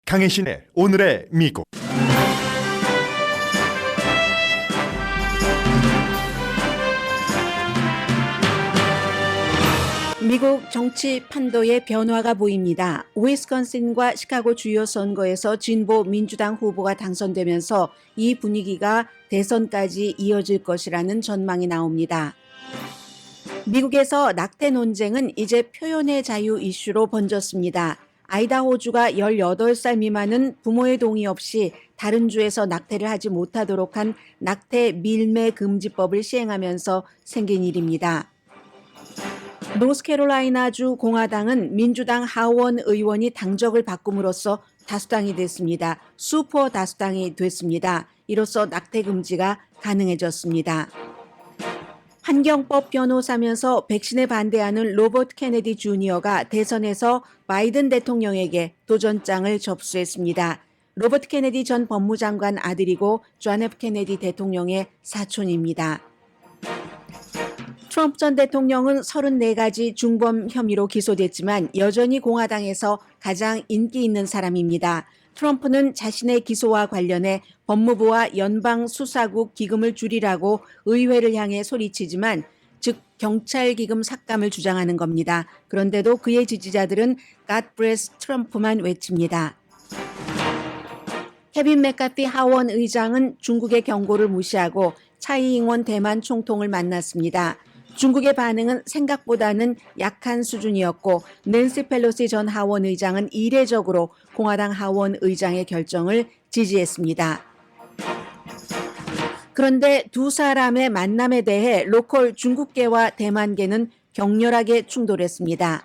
강혜신의 오늘의 미국. 미국 정치 판도의 변화가 보입니다. 위스콘신과 시카고 주요 선거에서 진보 민주당 후보가 당선되면서 이 분위기가 대선까지 이어질 것이라는 전망이 나옵니다. 미국에서 낙태 논쟁은 이제 표현의 자유 이슈로 번졌습니다. 아이다호주가 18살 미만은 부모의 동의 없이 다른 주에서 낙태를 하지 못하도록 한 낙태 밀매 금지법을 시행하면서 생긴 일입니다. 노스캐롤라이나주 공화당은 민주당 하원 의원이 당적을 바꿈으로써 다수당이 됐습니다. 슈퍼 다수당이 됐습니다. 이로써 낙태 금지가 가능해졌습니다. 환경법 변호사면서 백신에 반대하는 로버트 케네디 주니어가 대선에서 바이든 대통령에게 도전장을 접수했습니다. 로버트 케네디 전 법무장관 아들이고 존 F 케네디 대통령의 사촌입니다. 트럼프 전 대통령은 34가지 중범 혐의로 기소됐지만 여전히 공화당에서 가장 인기 있는 사람입니다. 트럼프는 자신의 기소와 관련해 법무부와 연방수사국 기금을 줄이라고 의회를 향해 소리치지만 즉 경찰 기금 삭감을 주장하는 겁니다. 그런데도 그의 지지자들은 God bless 트럼프만 외칩니다. 케빈 맥카티 하원 의장은 중국의 경고를 무시하고 차이잉원 대만 총통을 만났습니다. 중국의 반응은 생각보다는 약한 수준이었고 낸시 펠로시 전 하원 의장은 이례적으로 공화당 하원 의장의 결정을 지지했습니다. 그런데 두 사람의 만남에 대해 로컬 중국계와 대만계는 격렬하게 충돌했습니다.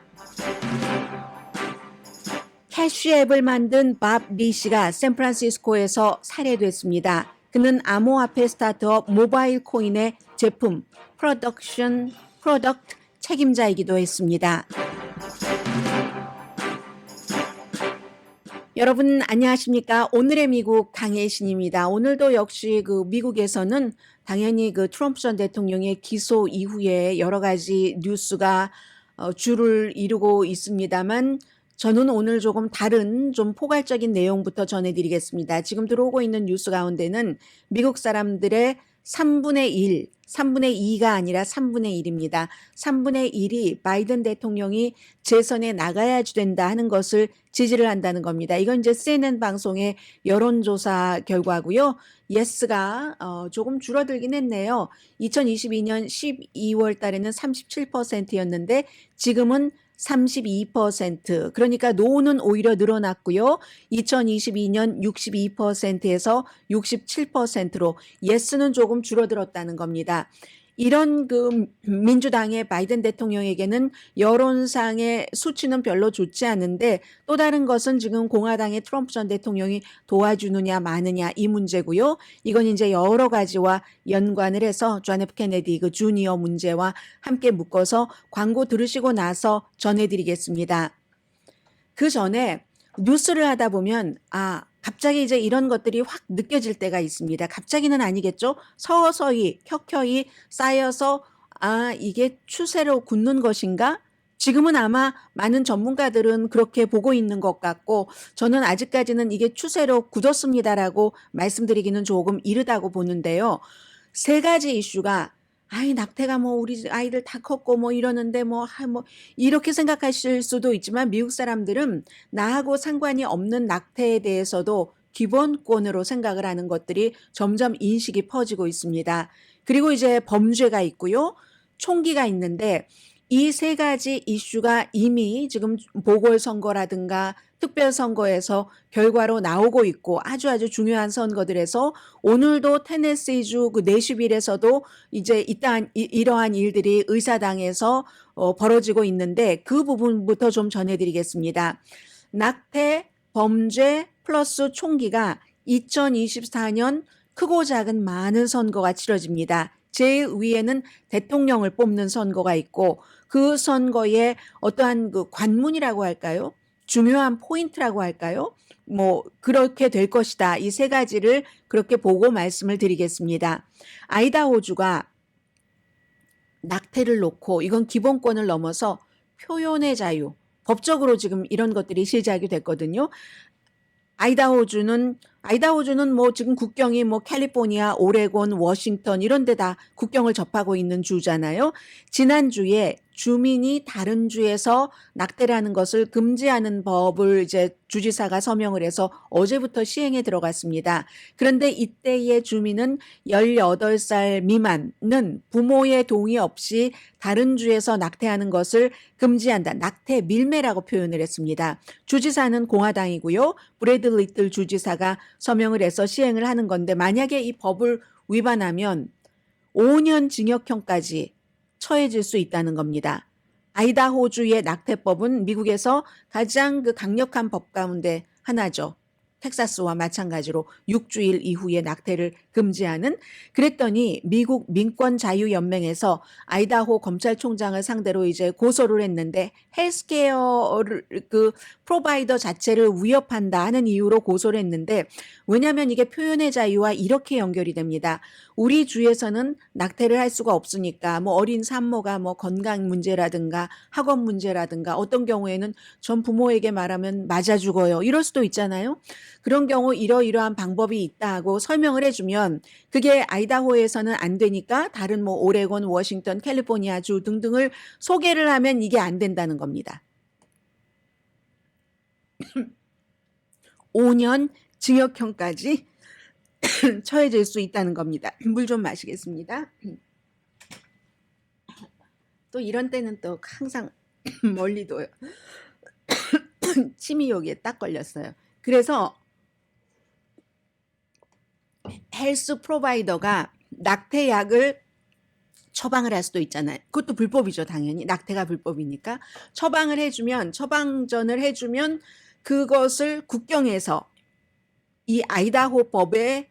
캐시 앱을 만든 밥 리 씨가 샌프란시스코에서 살해됐습니다. 그는 암호화폐 스타트업 모바일 코인의 제품 프로덕트 책임자이기도 했습니다. 여러분 안녕하십니까? 오늘의 미국 강혜신입니다. 오늘도 역시 미국에서는 당연히 트럼프 전 대통령의 기소 이후에 여러 가지 뉴스가 주를 이루고 있습니다만 저는 오늘 조금 다른 좀 포괄적인 내용부터 전해드리겠습니다. 지금 들어오고 있는 뉴스 가운데는 미국 사람들의 3분의 2가 아니라 3분의 1입니다. 3분의 1이 바이든 대통령이 재선에 나가야 된다 하는 것을 지지를 한다는 겁니다. 이건 이제 CNN 방송의 여론조사 결과고요. 예스가 조금 줄어들긴 했네요. 2022년 12월 달에는 37%였는데 지금은 32%, 그러니까 노는 오히려 늘어났고요. 2022년 62%에서 67%로 예스는 조금 줄어들었다는 겁니다. 이런 민주당의 바이든 대통령에게는 여론상의 수치는 별로 좋지 않은데 또 다른 것은 지금 공화당의 트럼프 전 대통령이 도와주느냐 마느냐 이 문제고요. 이건 이제 여러 가지와 연관을 해서 존 F 케네디 주니어 문제와 함께 묶어서 광고 들으시고 나서 전해드리겠습니다. 그 전에 뉴스를 하다 보면 갑자기 이제 이런 것들이 확 느껴질 때가 있습니다. 갑자기는 아니겠죠? 서서히 켜켜이 쌓여서 이게 추세로 굳는 것인가? 지금은 아마 많은 전문가들은 그렇게 보고 있는 것 같고 저는 아직까지는 이게 추세로 굳었습니다라고 말씀드리기는 조금 이르다고 보는데요. 세 가지 이슈가 낙태가 우리 아이들 다 컸고 이러는데 이렇게 생각하실 수도 있지만 미국 사람들은 나하고 상관이 없는 낙태에 대해서도 기본권으로 생각을 하는 것들이 점점 인식이 퍼지고 있습니다. 그리고 이제 범죄가 있고요. 총기가 있는데 이 세 가지 이슈가 이미 지금 보궐선거라든가 특별선거에서 결과로 나오고 있고 아주 중요한 선거들에서 오늘도 테네시주 내슈빌에서도 이제 이러한 일들이 의사당에서 벌어지고 있는데 그 부분부터 좀 전해드리겠습니다. 낙태, 범죄 플러스 총기가 2024년 크고 작은 많은 선거가 치러집니다. 제일 위에는 대통령을 뽑는 선거가 있고 그 선거에 어떠한 관문이라고 할까요? 중요한 포인트라고 할까요? 그렇게 될 것이다. 이 세 가지를 그렇게 보고 말씀을 드리겠습니다. 아이다호주가 낙태를 놓고 이건 기본권을 넘어서 표현의 자유, 법적으로 지금 이런 것들이 시작이 됐거든요. 아이다호주는 뭐 지금 국경이 뭐 캘리포니아, 오레곤, 워싱턴 이런 데 다 국경을 접하고 있는 주잖아요. 지난주에 주민이 다른 주에서 낙태를 하는 것을 금지하는 법을 이제 주지사가 서명을 해서 어제부터 시행에 들어갔습니다. 그런데 이때의 주민은 18살 미만은 부모의 동의 없이 다른 주에서 낙태하는 것을 금지한다. 낙태 밀매라고 표현을 했습니다. 주지사는 공화당이고요. 브래드 리틀 주지사가 서명을 해서 시행을 하는 건데 만약에 이 법을 위반하면 5년 징역형까지 처해질 수 있다는 겁니다. 아이다호주의 낙태법은 미국에서 가장 그 강력한 법 가운데 하나죠. 텍사스와 마찬가지로 6주일 이후에 낙태를 금지하는. 그랬더니 미국 민권자유연맹에서 아이다호 검찰총장을 상대로 이제 고소를 했는데 헬스케어를 그 프로바이더 자체를 위협한다 하는 이유로 고소를 했는데 왜냐하면 이게 표현의 자유와 이렇게 연결이 됩니다. 우리 주에서는 낙태를 할 수가 없으니까 뭐 어린 산모가 뭐 건강 문제라든가 학업 문제라든가 어떤 경우에는 전 부모에게 말하면 맞아 죽어요. 이럴 수도 있잖아요. 그런 경우 이러이러한 방법이 있다 하고 설명을 해주면 그게 아이다호에서는 안 되니까 다른 뭐 오레곤, 워싱턴, 캘리포니아 주 등등을 소개를 하면 이게 안 된다는 겁니다. 5년 징역형까지 처해질 수 있다는 겁니다. 물 좀 마시겠습니다. 또 이런 때는 또 항상 멀리도요. 침이 여기에 딱 걸렸어요. 그래서 헬스 프로바이더가 낙태약을 처방을 할 수도 있잖아요. 그것도 불법이죠, 당연히. 낙태가 불법이니까. 처방전을 해주면 그것을 국경에서 이 아이다호 법에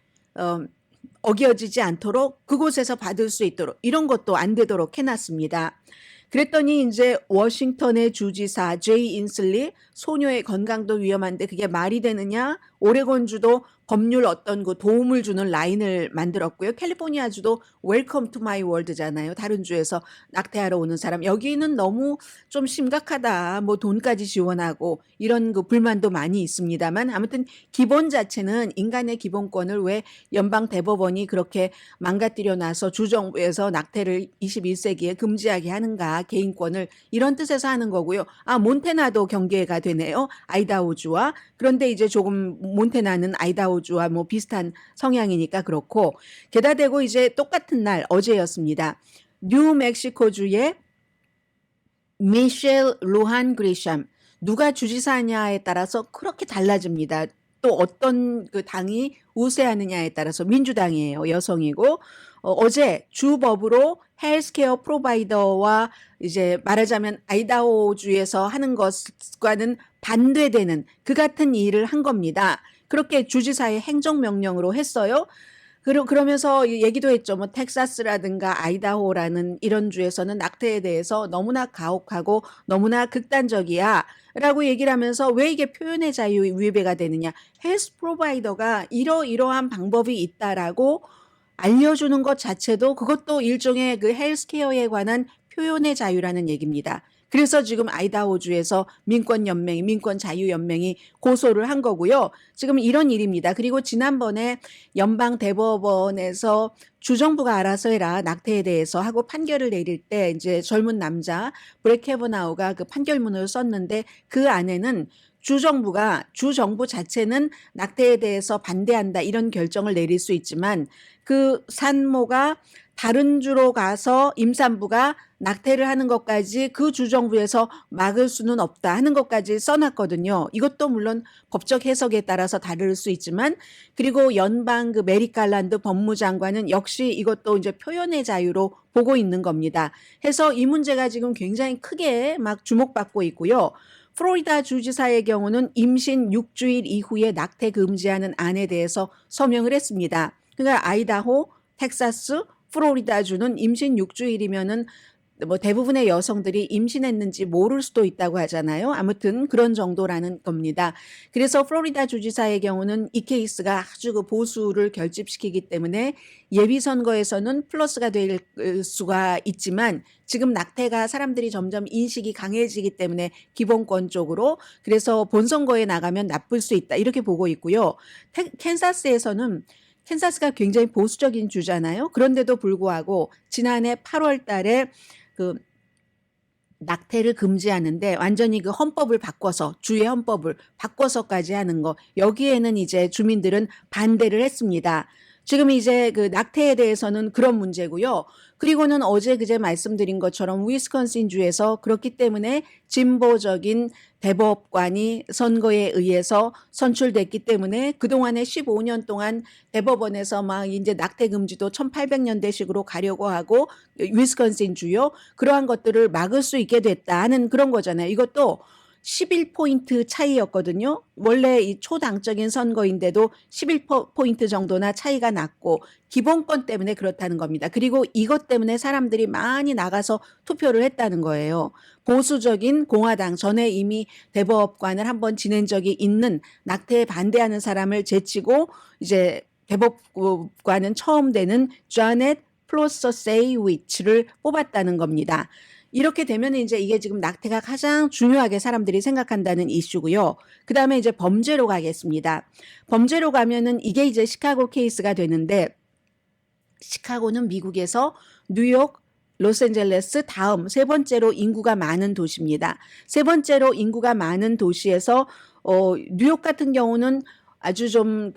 어겨지지 않도록 그곳에서 받을 수 있도록 이런 것도 안 되도록 해놨습니다. 그랬더니 이제 워싱턴의 주지사 제이 인슬리 소녀의 건강도 위험한데 그게 말이 되느냐? 오레곤주도 법률 어떤 그 도움을 주는 라인을 만들었고요. 캘리포니아주도 웰컴 투 마이 월드잖아요. 다른 주에서 낙태하러 오는 사람. 여기는 너무 좀 심각하다. 뭐 돈까지 지원하고 이런 그 불만도 많이 있습니다만 아무튼 기본 자체는 인간의 기본권을 왜 연방 대법원이 그렇게 망가뜨려 놔서 주정부에서 낙태를 21세기에 금지하게 하는가 개인권을 이런 뜻에서 하는 거고요. 아 몬태나도 경계가 되네요. 아이다호주와. 그런데 이제 조금 몬태나는 아이다호주와 뭐 비슷한 성향이니까 그렇고 게다 대고 이제 똑같은 날 어제였습니다. 뉴멕시코주의 미셸 루한 그리샴 누가 주지사냐에 따라서 그렇게 달라집니다. 또 어떤 그 당이 우세하느냐에 따라서 민주당이에요. 여성이고 어제 주법으로 헬스케어 프로바이더와 이제 말하자면 아이다호주에서 하는 것과는 반대되는 그 같은 일을 한 겁니다. 그렇게 주지사의 행정명령으로 했어요. 그러면서 얘기도 했죠. 뭐 텍사스라든가 아이다호라는 이런 주에서는 낙태에 대해서 너무나 가혹하고 너무나 극단적이야 라고 얘기를 하면서 왜 이게 표현의 자유 위배가 되느냐. 헬스 프로바이더가 이러이러한 방법이 있다라고 알려주는 것 자체도 그것도 일종의 그 헬스케어에 관한 표현의 자유라는 얘기입니다. 그래서 지금 아이다호주에서 민권자유연맹이 고소를 한 거고요. 지금 이런 일입니다. 그리고 지난번에 연방 대법원에서 주정부가 알아서 해라 낙태에 대해서 하고 판결을 내릴 때 이제 젊은 남자 브렉 캐버나우가 그 판결문을 썼는데 그 안에는 주정부 자체는 낙태에 대해서 반대한다 이런 결정을 내릴 수 있지만 그 산모가 다른 주로 가서 임산부가 낙태를 하는 것까지 그 주정부에서 막을 수는 없다 하는 것까지 써놨거든요. 이것도 물론 법적 해석에 따라서 다를 수 있지만 그리고 연방 그 메리 갈란드 법무장관은 역시 이것도 이제 표현의 자유로 보고 있는 겁니다. 해서 이 문제가 지금 굉장히 크게 막 주목받고 있고요. 플로리다 주지사의 경우는 임신 6주일 이후에 낙태 금지하는 안에 대해서 서명을 했습니다. 그러니까 아이다호, 텍사스, 플로리다주는 임신 6주일이면은 뭐 대부분의 여성들이 임신했는지 모를 수도 있다고 하잖아요. 아무튼 그런 정도라는 겁니다. 그래서 플로리다 주지사의 경우는 이 케이스가 아주 그 보수를 결집시키기 때문에 예비선거에서는 플러스가 될 수가 있지만 지금 낙태가 사람들이 점점 인식이 강해지기 때문에 기본권적으로 그래서 본선거에 나가면 나쁠 수 있다 이렇게 보고 있고요. 캔사스가 굉장히 보수적인 주잖아요. 그런데도 불구하고 지난해 8월 달에 그 낙태를 금지하는데 완전히 그 헌법을 바꿔서 주의 헌법을 바꿔서까지 하는 거 여기에는 이제 주민들은 반대를 했습니다. 지금 이제 그 낙태에 대해서는 그런 문제고요. 그리고는 어제 그제 말씀드린 것처럼 위스콘신 주에서 그렇기 때문에 진보적인 대법관이 선거에 의해서 선출됐기 때문에 그동안에 15년 동안 대법원에서 막 이제 낙태 금지도 1800년대식으로 가려고 하고 위스콘신 주요. 그러한 것들을 막을 수 있게 됐다 하는 그런 거잖아요. 이것도 11포인트 차이였거든요. 원래 이 초당적인 선거인데도 11포인트 정도나 차이가 났고 기본권 때문에 그렇다는 겁니다. 그리고 이것 때문에 사람들이 많이 나가서 투표를 했다는 거예요. 보수적인 공화당 전에 이미 대법관을 한번 지낸 적이 있는 낙태에 반대하는 사람을 제치고 이제 대법관은 처음 되는 자넷 플로서세이위치를 뽑았다는 겁니다. 이렇게 되면 이제 이게 지금 낙태가 가장 중요하게 사람들이 생각한다는 이슈고요. 그 다음에 이제 범죄로 가겠습니다. 범죄로 가면은 이게 이제 시카고 케이스가 되는데 시카고는 미국에서 뉴욕, 로스앤젤레스 다음 세 번째로 인구가 많은 도시입니다. 세 번째로 인구가 많은 도시에서 뉴욕 같은 경우는 아주 좀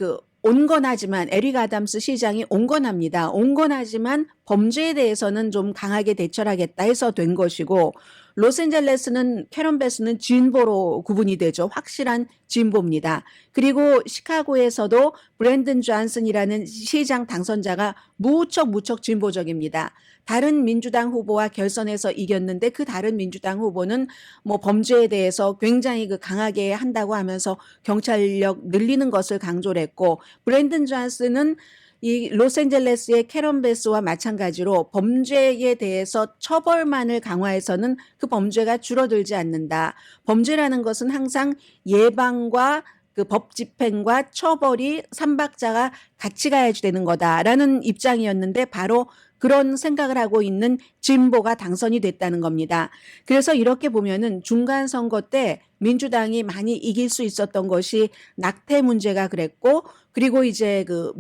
온건하지만 에릭 아담스 시장이 온건합니다. 온건하지만 범죄에 대해서는 좀 강하게 대처하겠다 해서 된 것이고 로스앤젤레스는 캐런 베스는 진보로 구분이 되죠. 확실한 진보입니다. 그리고 시카고에서도 브랜든 존슨이라는 시장 당선자가 무척 진보적입니다. 다른 민주당 후보와 결선에서 이겼는데 그 다른 민주당 후보는 뭐 범죄에 대해서 굉장히 강하게 한다고 하면서 경찰력 늘리는 것을 강조를 했고 브랜든 존슨은 이 로스앤젤레스의 캐런 베스와 마찬가지로 범죄에 대해서 처벌만을 강화해서는 그 범죄가 줄어들지 않는다. 범죄라는 것은 항상 예방과 그 법 집행과 처벌이 삼박자가 같이 가야지 되는 거다라는 입장이었는데 바로 그런 생각을 하고 있는 진보가 당선이 됐다는 겁니다. 그래서 이렇게 보면은 중간 선거 때 민주당이 많이 이길 수 있었던 것이 낙태 문제가 그랬고 그리고 이제 그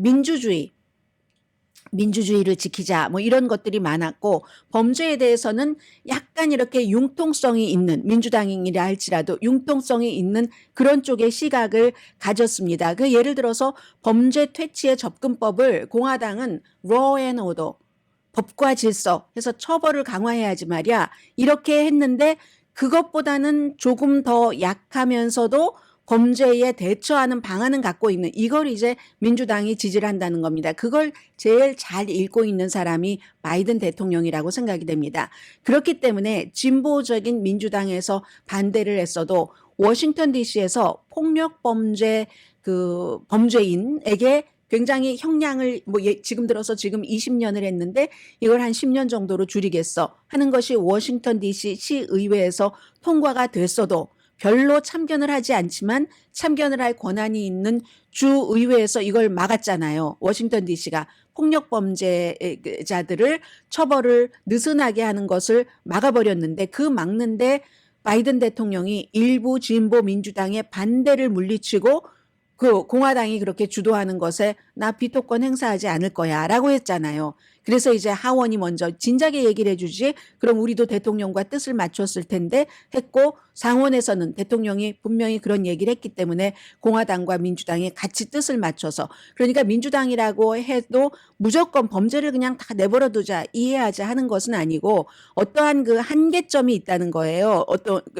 민주주의를 지키자 뭐 이런 것들이 많았고 범죄에 대해서는 약간 이렇게 융통성이 있는 민주당이라 할지라도 융통성이 있는 그런 쪽의 시각을 가졌습니다. 그 예를 들어서 범죄 퇴치의 접근법을 공화당은 law and order 법과 질서 해서 처벌을 강화해야지 말이야 이렇게 했는데 그것보다는 조금 더 약하면서도 범죄에 대처하는 방안은 갖고 있는 이걸 이제 민주당이 지지를 한다는 겁니다. 그걸 제일 잘 읽고 있는 사람이 바이든 대통령이라고 생각이 됩니다. 그렇기 때문에 진보적인 민주당에서 반대를 했어도 워싱턴 DC에서 폭력 범죄 범죄인에게 굉장히 형량을 지금 들어서 지금 20년을 했는데 이걸 한 10년 정도로 줄이겠어 하는 것이 워싱턴 DC 시의회에서 통과가 됐어도 별로 참견을 하지 않지만 참견을 할 권한이 있는 주의회에서 이걸 막았잖아요. 워싱턴 DC가 폭력 범죄자들을 처벌을 느슨하게 하는 것을 막아버렸는데 그 막는데 바이든 대통령이 일부 진보 민주당의 반대를 물리치고 그 공화당이 그렇게 주도하는 것에 나 비토권 행사하지 않을 거야 라고 했잖아요. 그래서 이제 하원이 먼저 진작에 얘기를 해주지 그럼 우리도 대통령과 뜻을 맞췄을 텐데 했고 상원에서는 대통령이 분명히 그런 얘기를 했기 때문에 공화당과 민주당이 같이 뜻을 맞춰서 그러니까 민주당이라고 해도 무조건 범죄를 그냥 다 내버려 두자 이해하자 하는 것은 아니고 어떠한 그 한계점이 있다는 거예요.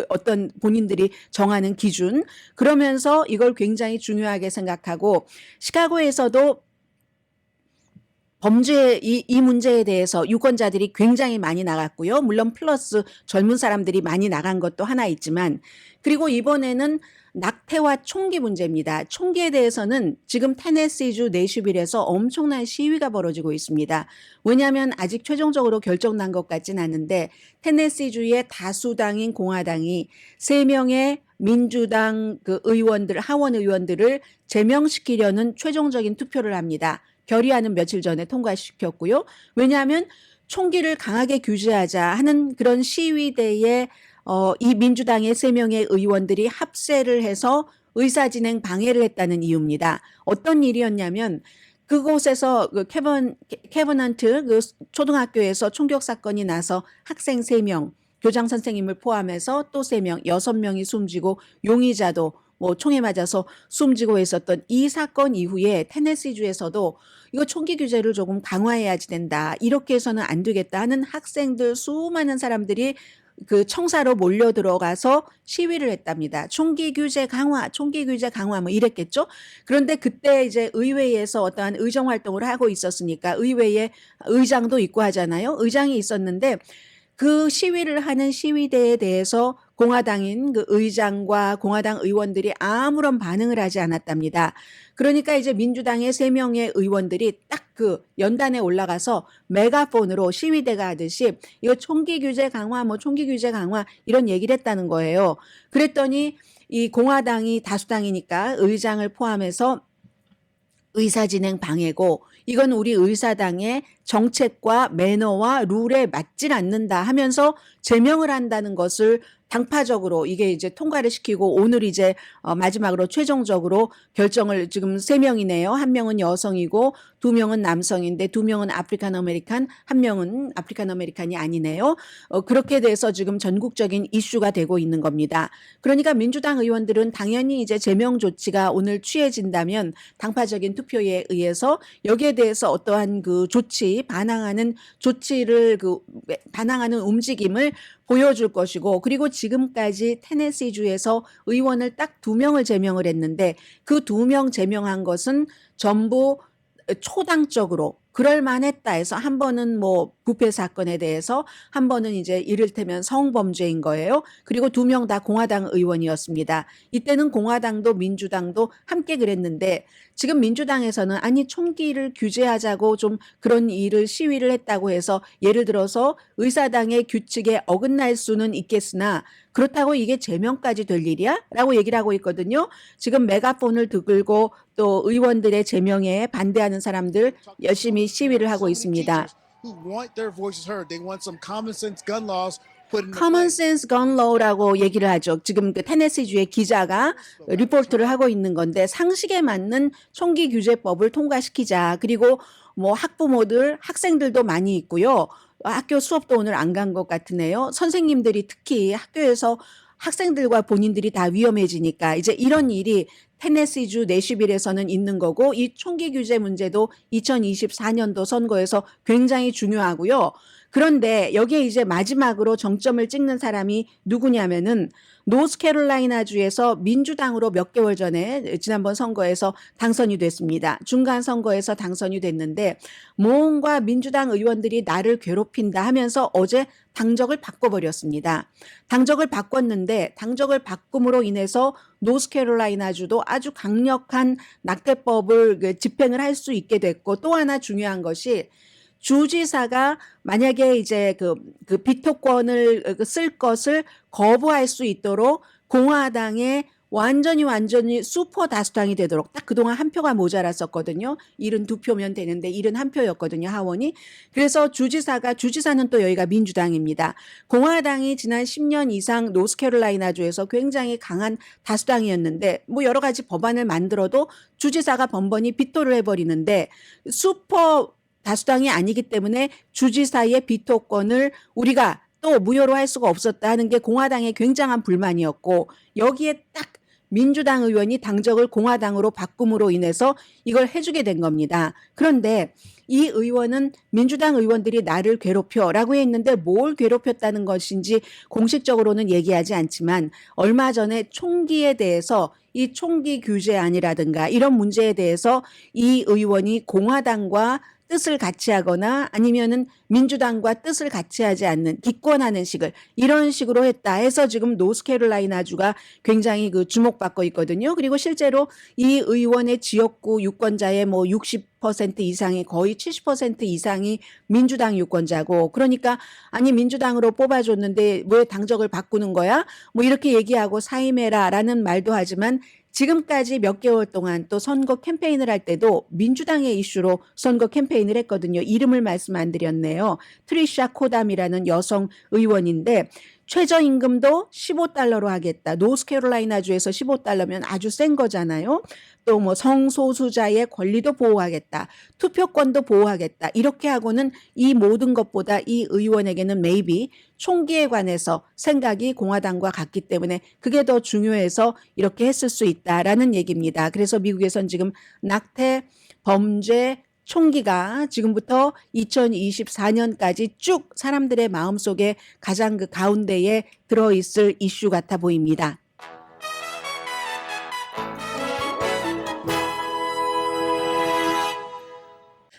어떤 본인들이 정하는 기준 그러면서 이걸 굉장히 중요하게 생각하고 시카고에서도 범죄 이 문제에 대해서 유권자들이 굉장히 많이 나갔고요. 물론 플러스 젊은 사람들이 많이 나간 것도 하나 있지만 그리고 이번에는 낙태와 총기 문제입니다. 총기에 대해서는 지금 테네시주 내슈빌에서 엄청난 시위가 벌어지고 있습니다. 왜냐하면 아직 최종적으로 결정난 것 같진 않은데 테네시주의 다수당인 공화당이 3명의 민주당 그 의원들, 하원 의원들을 제명시키려는 최종적인 투표를 합니다. 결의안은 며칠 전에 통과시켰고요. 왜냐하면 총기를 강하게 규제하자 하는 그런 시위대에 이 민주당의 3명의 의원들이 합세를 해서 의사진행 방해를 했다는 이유입니다. 어떤 일이었냐면 그곳에서 그 캐버넌트 그 초등학교에서 총격 사건이 나서 학생 3명, 교장 선생님을 포함해서 또 3명, 6명이 숨지고 용의자도 뭐 총에 맞아서 숨지고 있었던 이 사건 이후에 테네시주에서도 이거 총기 규제를 조금 강화해야지 된다. 이렇게 해서는 안 되겠다 하는 학생들 수많은 사람들이 그 청사로 몰려 들어가서 시위를 했답니다. 총기 규제 강화, 총기 규제 강화 뭐 이랬겠죠. 그런데 그때 이제 의회에서 어떠한 의정 활동을 하고 있었으니까 의회에 의장도 있고 하잖아요. 의장이 있었는데 그 시위를 하는 시위대에 대해서 공화당인 그 의장과 공화당 의원들이 아무런 반응을 하지 않았답니다. 그러니까 이제 민주당의 3명의 의원들이 딱 그 연단에 올라가서 메가폰으로 시위대가 하듯이 이거 총기 규제 강화, 뭐 총기 규제 강화 이런 얘기를 했다는 거예요. 그랬더니 이 공화당이 다수당이니까 의장을 포함해서 의사진행 방해고 이건 우리 의사당의 정책과 매너와 룰에 맞질 않는다 하면서 제명을 한다는 것을 당파적으로 이게 이제 통과를 시키고 오늘 이제 마지막으로 최종적으로 결정을 지금 3명이네요. 1명은 여성이고 2명은 남성인데 2명은 아프리칸 아메리칸, 1명은 아프리칸 아메리칸이 아니네요. 그렇게 돼서 지금 전국적인 이슈가 되고 있는 겁니다. 그러니까 민주당 의원들은 당연히 이제 제명 조치가 오늘 취해진다면 당파적인 투표에 의해서 여기에 대해서 어떠한 그 조치, 반항하는 조치를 반항하는 움직임을 보여줄 것이고 그리고 지금까지 테네시주에서 의원을 딱 2명을 제명을 했는데 그 2명 제명한 것은 전부 초당적으로 그럴 만했다 해서 한 번은 뭐 부패 사건에 대해서 한 번은 이제 이를테면 성범죄인 거예요. 그리고 2명 다 공화당 의원이었습니다. 이때는 공화당도 민주당도 함께 그랬는데 지금 민주당에서는 아니 총기를 규제하자고 좀 그런 일을 시위를 했다고 해서 예를 들어서 의사당의 규칙에 어긋날 수는 있겠으나 그렇다고 이게 제명까지 될 일이야? 라고 얘기를 하고 있거든요. 지금 메가폰을 들고 또 의원들의 제명에 반대하는 사람들 열심히 시위를 하고 있습니다. Common sense gun law라고 얘기를 하죠. 지금 그 테네시주의 기자가 리포트를 하고 있는 건데 상식에 맞는 총기 규제법을 통과시키자. 그리고 뭐 학부모들, 학생들도 많이 있고요. 학교 수업도 오늘 안 간 것 같으네요. 선생님들이 특히 학교에서 학생들과 본인들이 다 위험해지니까 이제 이런 일이 테네시주 내슈빌에서는 있는 거고 이 총기 규제 문제도 2024년도 선거에서 굉장히 중요하고요. 그런데 여기에 이제 마지막으로 정점을 찍는 사람이 누구냐면은 노스캐롤라이나주에서 민주당으로 몇 개월 전에 지난번 선거에서 당선이 됐습니다. 중간 선거에서 당선이 됐는데 뭔가 민주당 의원들이 나를 괴롭힌다 하면서 어제 당적을 바꿔버렸습니다. 당적을 바꿨는데 당적을 바꿈으로 인해서 노스캐롤라이나주도 아주 강력한 낙태법을 집행을 할 수 있게 됐고 또 하나 중요한 것이 주지사가 만약에 이제 그 비토권을 쓸 것을 거부할 수 있도록 공화당의 완전히 슈퍼 다수당이 되도록 딱 그동안 한 표가 모자랐었거든요. 72표면 되는데 71표였거든요. 하원이. 그래서 주지사는 또 여기가 민주당입니다. 공화당이 지난 10년 이상 노스캐롤라이나주에서 굉장히 강한 다수당이었는데 뭐 여러 가지 법안을 만들어도 주지사가 번번이 비토를 해버리는데 슈퍼 다수당이 아니기 때문에 주지사의 비토권을 우리가 또 무효로 할 수가 없었다 하는 게 공화당의 굉장한 불만이었고 여기에 딱 민주당 의원이 당적을 공화당으로 바꿈으로 인해서 이걸 해주게 된 겁니다. 그런데 이 의원은 민주당 의원들이 나를 괴롭혀라고 했는데 뭘 괴롭혔다는 것인지 공식적으로는 얘기하지 않지만 얼마 전에 총기에 대해서 이 총기 규제안이라든가 이런 문제에 대해서 이 의원이 공화당과 뜻을 같이 하거나 아니면은 민주당과 뜻을 같이 하지 않는 기권하는 식을 이런 식으로 했다 해서 지금 노스캐롤라이나주가 굉장히 그 주목받고 있거든요. 그리고 실제로 이 의원의 지역구 유권자의 뭐 60% 이상이 거의 70% 이상이 민주당 유권자고 그러니까 아니 민주당으로 뽑아줬는데 왜 당적을 바꾸는 거야? 뭐 이렇게 얘기하고 사임해라라는 말도 하지만 지금까지 몇 개월 동안 또 선거 캠페인을 할 때도 민주당의 이슈로 선거 캠페인을 했거든요. 이름을 말씀 안 드렸네요. 트리샤 코담이라는 여성 의원인데 최저임금도 15달러로 하겠다. 노스캐롤라이나주에서 15달러면 아주 센 거잖아요. 또 뭐 성소수자의 권리도 보호하겠다. 투표권도 보호하겠다. 이렇게 하고는 이 모든 것보다 이 의원에게는 maybe 총기에 관해서 생각이 공화당과 같기 때문에 그게 더 중요해서 이렇게 했을 수 있다라는 얘기입니다. 그래서 미국에선 지금 낙태, 범죄, 총기가 지금부터 2024년까지 쭉 사람들의 마음속에 가장 그 가운데에 들어있을 이슈 같아 보입니다.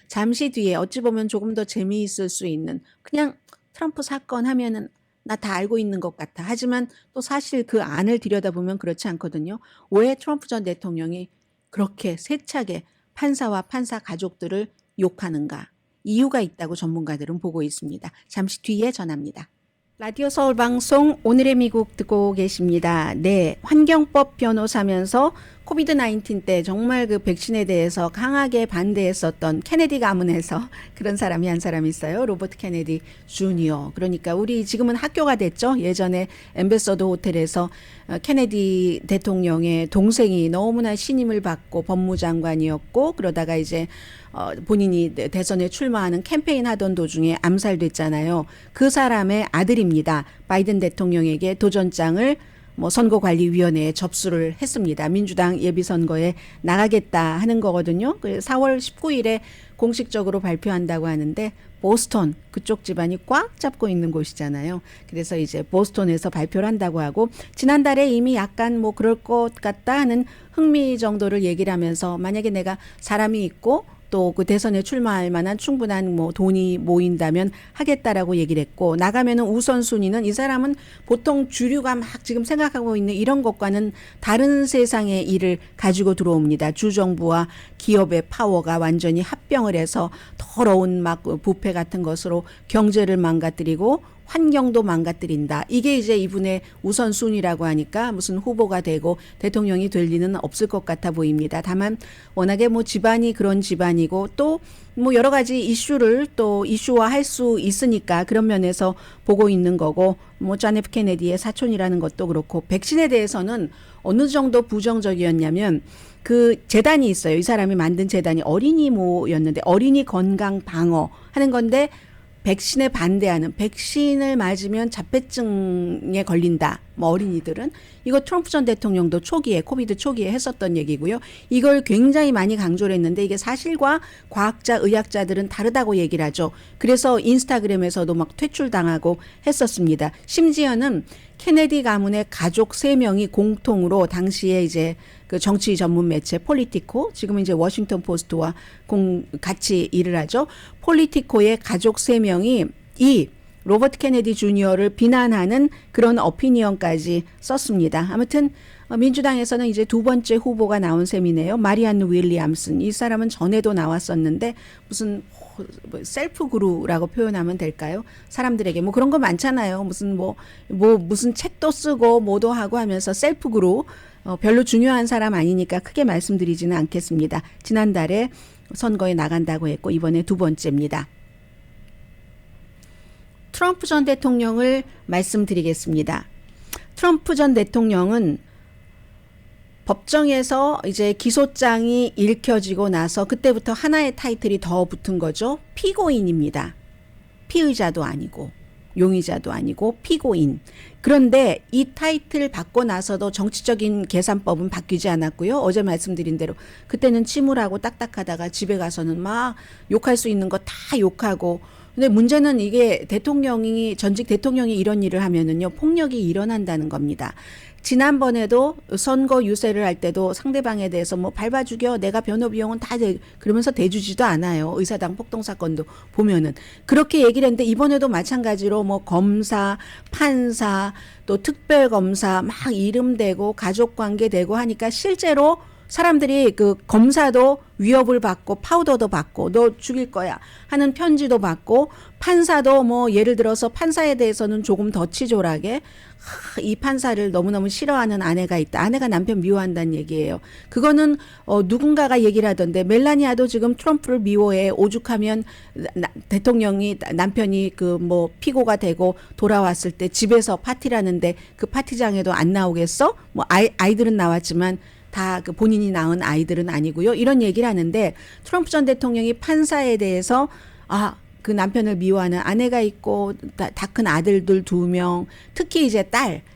잠시 뒤에 어찌 보면 조금 더 재미있을 수 있는 그냥 트럼프 사건 하면은 나 다 알고 있는 것 같아. 하지만 또 사실 그 안을 들여다보면 그렇지 않거든요. 왜 트럼프 전 대통령이 그렇게 세차게 판사와 판사 가족들을 욕하는가? 이유가 있다고 전문가들은 보고 있습니다. 잠시 뒤에 전합니다. 라디오 서울 방송 오늘의 미국 듣고 계십니다. 네, 환경법 변호사면서 코비드-19 때 정말 그 백신에 대해서 강하게 반대했었던 케네디 가문에서 그런 사람이 한 사람 있어요. 로버트 케네디 주니어. 그러니까 우리 지금은 학교가 됐죠. 예전에 엠베서더 호텔에서 케네디 대통령의 동생이 너무나 신임을 받고 법무장관이었고 그러다가 이제 본인이 대선에 출마하는 캠페인 하던 도중에 암살됐잖아요. 그 사람의 아들입니다. 바이든 대통령에게 도전장을 선거관리위원회에 접수를 했습니다. 민주당 예비선거에 나가겠다 하는 거거든요. 4월 19일에 공식적으로 발표한다고 하는데 보스턴 그쪽 집안이 꽉 잡고 있는 곳이잖아요. 그래서 이제 보스턴에서 발표를 한다고 하고 지난달에 이미 약간 그럴 것 같다 하는 흥미 정도를 얘기를 하면서 만약에 내가 사람이 있고 또 그 대선에 출마할 만한 충분한 돈이 모인다면 하겠다라고 얘기를 했고 나가면은 우선순위는 이 사람은 보통 주류가 막 지금 생각하고 있는 이런 것과는 다른 세상의 일을 가지고 들어옵니다. 주정부와 기업의 파워가 완전히 합병을 해서 더러운 막 부패 같은 것으로 경제를 망가뜨리고 환경도 망가뜨린다. 이게 이제 이분의 우선순위라고 하니까 무슨 후보가 되고 대통령이 될 리는 없을 것 같아 보입니다. 다만 워낙에 집안이 그런 집안이고 또 여러 가지 이슈를 또 이슈화할 수 있으니까 그런 면에서 보고 있는 거고 존 F 케네디의 사촌이라는 것도 그렇고 백신에 대해서는 어느 정도 부정적이었냐면 그 재단이 있어요. 이 사람이 만든 재단이 어린이모였는데 어린이 건강 방어 하는 건데 백신에 반대하는 백신을 맞으면 자폐증에 걸린다. 어린이들은 이거 트럼프 전 대통령도 초기에 코비드 초기에 했었던 얘기고요. 이걸 굉장히 많이 강조를 했는데 이게 사실과 과학자 의학자들은 다르다고 얘기를 하죠. 그래서 인스타그램에서도 막 퇴출당하고 했었습니다. 심지어는 케네디 가문의 가족 3명이 공통으로 당시에 이제 그 정치 전문 매체 폴리티코 지금 이제 워싱턴 포스트와 같이 일을 하죠. 폴리티코의 가족 3명이 이 로버트 케네디 주니어를 비난하는 그런 어피니언까지 썼습니다. 아무튼 민주당에서는 이제 두 번째 후보가 나온 셈이네요. 마리안 윌리엄슨. 이 사람은 전에도 나왔었는데 무슨 셀프 그루라고 표현하면 될까요? 사람들에게 그런 거 많잖아요. 무슨 책도 쓰고 뭐도 하고 하면서 셀프 그루. 별로 중요한 사람 아니니까 크게 말씀드리지는 않겠습니다. 지난달에 선거에 나간다고 했고 이번에 두 번째입니다. 트럼프 전 대통령을 말씀드리겠습니다. 트럼프 전 대통령은 법정에서 이제 기소장이 읽혀지고 나서 그때부터 하나의 타이틀이 더 붙은 거죠. 피고인입니다. 피의자도 아니고 용의자도 아니고 피고인. 그런데 이 타이틀 받고 나서도 정치적인 계산법은 바뀌지 않았고요. 어제 말씀드린 대로 그때는 침울하고 딱딱하다가 집에 가서는 막 욕할 수 있는 거 다 욕하고 근데 문제는 이게 전직 대통령이 이런 일을 하면은요, 폭력이 일어난다는 겁니다. 지난번에도 선거 유세를 할 때도 상대방에 대해서 뭐 밟아 죽여 내가 변호 비용은 다 그러면서 대주지도 않아요. 의사당 폭동 사건도 보면은 그렇게 얘기를 했는데 이번에도 마찬가지로 뭐 검사, 판사, 또 특별검사 막 이름 대고 가족 관계 대고 하니까 실제로 사람들이 그 검사도 위협을 받고 파우더도 받고 너 죽일 거야 하는 편지도 받고 판사도 뭐 예를 들어서 판사에 대해서는 조금 더 치졸하게 이 판사를 너무너무 싫어하는 아내가 있다. 아내가 남편 미워한다는 얘기예요. 그거는 누군가가 얘기를 하던데 멜라니아도 지금 트럼프를 미워해. 오죽하면 대통령이 남편이 그 뭐 피고가 되고 돌아왔을 때 집에서 파티를 하는데 그 파티장에도 안 나오겠어? 뭐 아이들은 나왔지만 다 그 본인이 낳은 아이들은 아니고요. 이런 얘기를 하는데 트럼프 전 대통령이 판사에 대해서 그 남편을 미워하는 아내가 있고 다 큰 아들들 2명, 특히 이제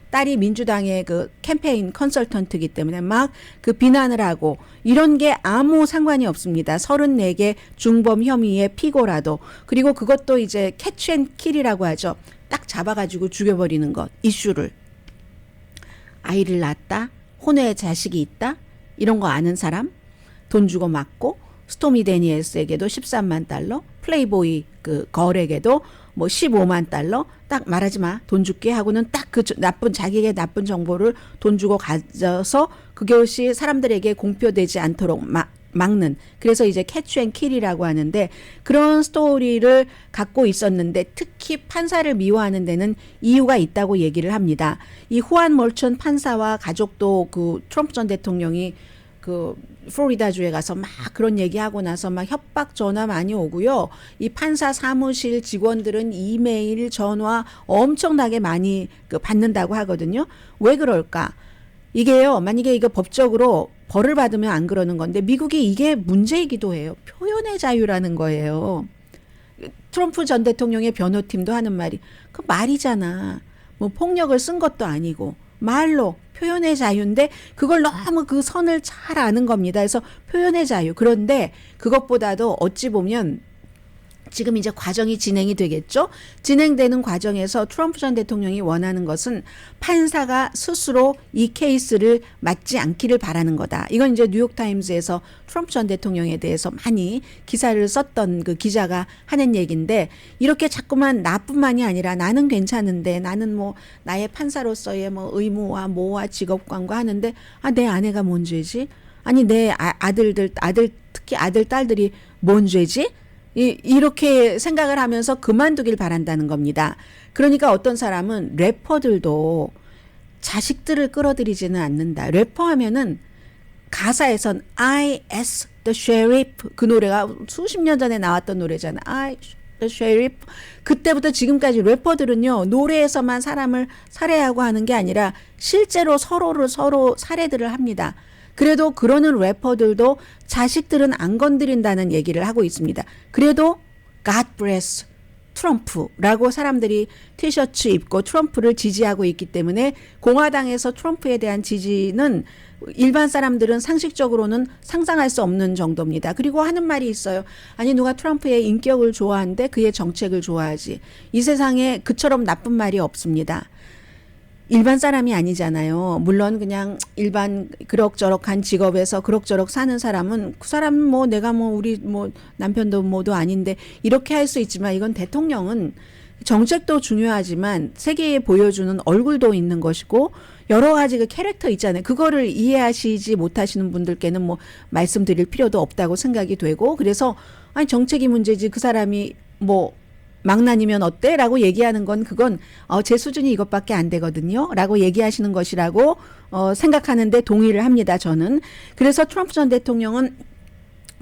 딸이 민주당의 그 캠페인 컨설턴트이기 때문에 막 그 비난을 하고 이런 게 아무 상관이 없습니다. 34개 중범 혐의의 피고라도. 그리고 그것도 이제 캐치 앤 킬이라고 하죠. 딱 잡아가지고 죽여버리는 것, 이슈를. 아이를 낳았다? 혼외 자식이 있다? 이런 거 아는 사람? 돈 주고 맞고 스토미 데니엘스에게도 13만 달러, 플레이보이 그 걸에게도 뭐 15만 달러, 딱 말하지 마. 돈 줄게 하고는 딱 그 자기에게 나쁜 정보를 돈 주고 가져서 그것이 사람들에게 공표되지 않도록 막는. 그래서 이제 캐치 앤 킬이라고 하는데 그런 스토리를 갖고 있었는데 특히 판사를 미워하는 데는 이유가 있다고 얘기를 합니다. 이 후안 몰천 판사와 가족도 그 트럼프 전 대통령이 그 플로리다주에 가서 막 그런 얘기하고 나서 막 협박 전화 많이 오고요. 이 판사 사무실 직원들은 이메일, 전화 엄청나게 많이 그 받는다고 하거든요. 왜 그럴까? 이게요. 만약에 이거 법적으로 벌을 받으면 안 그러는 건데 미국이 이게 문제이기도 해요. 표현의 자유라는 거예요. 트럼프 전 대통령의 변호팀도 하는 말이 그 말이잖아. 뭐 폭력을 쓴 것도 아니고 말로 표현의 자유인데 그걸 너무 그 선을 잘 아는 겁니다. 그래서 표현의 자유. 그런데 그것보다도 어찌 보면 지금 이제 과정이 진행이 되겠죠. 진행되는 과정에서 트럼프 전 대통령이 원하는 것은 판사가 스스로 이 케이스를 맡지 않기를 바라는 거다. 이건 이제 뉴욕타임즈에서 트럼프 전 대통령에 대해서 많이 기사를 썼던 그 기자가 하는 얘기인데 이렇게 자꾸만 나뿐만이 아니라 나는 괜찮은데 나는 뭐 나의 판사로서의 뭐 의무와 모와 직업관과 하는데 내 아내가 뭔 죄지? 아니 내 아들 특히 아들 딸들이 뭔 죄지? 이렇게 생각을 하면서 그만두길 바란다는 겁니다. 그러니까 어떤 사람은 래퍼들도 자식들을 끌어들이지는 않는다. 래퍼 하면은 가사에선 I as the sheriff 그 노래가 수십 년 전에 나왔던 노래잖아. I the sheriff. 그때부터 지금까지 래퍼들은요. 노래에서만 사람을 살해하고 하는 게 아니라 실제로 서로 살해들을 합니다. 그래도 그러는 래퍼들도 자식들은 안 건드린다는 얘기를 하고 있습니다. 그래도 God bless 트럼프라고 사람들이 티셔츠 입고 트럼프를 지지하고 있기 때문에 공화당에서 트럼프에 대한 지지는 일반 사람들은 상식적으로는 상상할 수 없는 정도입니다. 그리고 하는 말이 있어요. 아니 누가 트럼프의 인격을 좋아하는데 그의 정책을 좋아하지. 이 세상에 그처럼 나쁜 말이 없습니다. 일반 사람이 아니잖아요. 물론 그냥 일반 그럭저럭한 직업에서 그럭저럭 사는 사람은 그 사람은 뭐 내가 뭐 우리 뭐 남편도 뭐도 아닌데 이렇게 할 수 있지만 이건 대통령은 정책도 중요하지만 세계에 보여주는 얼굴도 있는 것이고 여러 가지 그 캐릭터 있잖아요. 그거를 이해하시지 못하시는 분들께는 뭐 말씀드릴 필요도 없다고 생각이 되고 그래서 아니 정책이 문제지 그 사람이 뭐 망나니면 어때? 라고 얘기하는 건 그건 제 수준이 이것밖에 안 되거든요. 라고 얘기하시는 것이라고 생각하는데 동의를 합니다. 저는. 그래서 트럼프 전 대통령은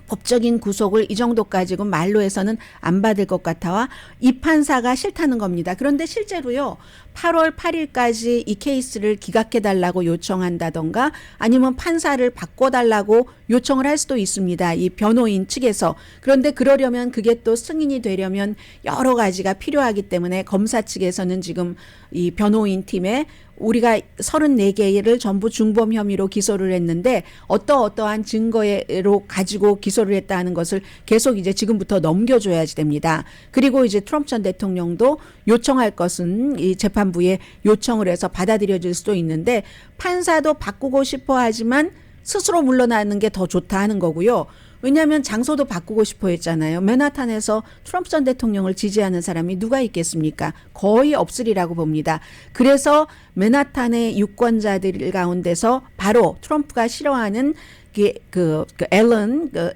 법적인 구속을 이 정도까지고 말로 해서는 안 받을 것 같아와 이 판사가 싫다는 겁니다. 그런데 실제로요. 8월 8일까지 이 케이스를 기각해달라고 요청한다던가 아니면 판사를 바꿔달라고 요청을 할 수도 있습니다. 이 변호인 측에서. 그런데 그러려면 그게 또 승인이 되려면 여러 가지가 필요하기 때문에 검사 측에서는 지금 이 변호인 팀에 우리가 34개를 전부 중범 혐의로 기소를 했는데 어떠한 증거로 가지고 기소를 했다는 것을 계속 이제 지금부터 넘겨줘야지 됩니다. 그리고 이제 트럼프 전 대통령도 요청할 것은 이 재판부에 요청을 해서 받아들여질 수도 있는데 판사도 바꾸고 싶어 하지만 스스로 물러나는 게 더 좋다 하는 거고요. 왜냐하면 장소도 바꾸고 싶어 했잖아요. 맨하탄에서 트럼프 전 대통령을 지지하는 사람이 누가 있겠습니까? 거의 없으리라고 봅니다. 그래서 맨하탄의 유권자들 가운데서 바로 트럼프가 싫어하는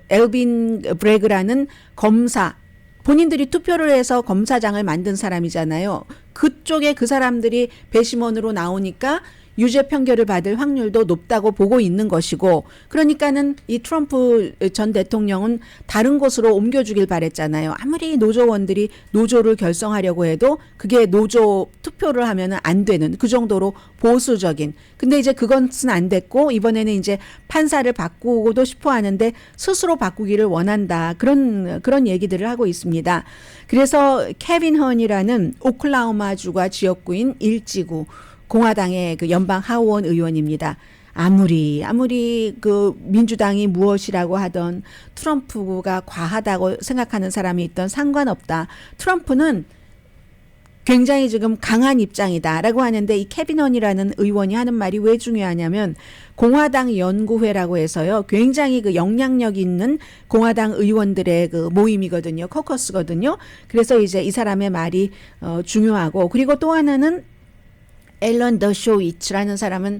엘빈 브래그라는 검사, 본인들이 투표를 해서 검사장을 만든 사람이잖아요. 그쪽에 그 사람들이 배심원으로 나오니까 유죄 판결을 받을 확률도 높다고 보고 있는 것이고, 그러니까는 이 트럼프 전 대통령은 다른 곳으로 옮겨주길 바랬잖아요. 아무리 노조원들이 노조를 결성하려고 해도 그게 노조 투표를 하면은 안 되는 그 정도로 보수적인. 근데 이제 그것은 안 됐고 이번에는 이제 판사를 바꾸고도 싶어 하는데 스스로 바꾸기를 원한다. 그런 얘기들을 하고 있습니다. 그래서 케빈 헌이라는 오클라호마주가 지역구인 일지구 공화당의 그 연방 하원 의원입니다. 아무리 그 민주당이 무엇이라고 하던 트럼프가 과하다고 생각하는 사람이 있던 상관없다. 트럼프는 굉장히 지금 강한 입장이다라고 하는데 이 케빈 헌이라는 의원이 하는 말이 왜 중요하냐면 공화당 연구회라고 해서요. 굉장히 그 영향력 있는 공화당 의원들의 그 모임이거든요. 코커스거든요. 그래서 이제 이 사람의 말이 중요하고, 그리고 또 하나는 앨런 더쇼위츠라는 사람은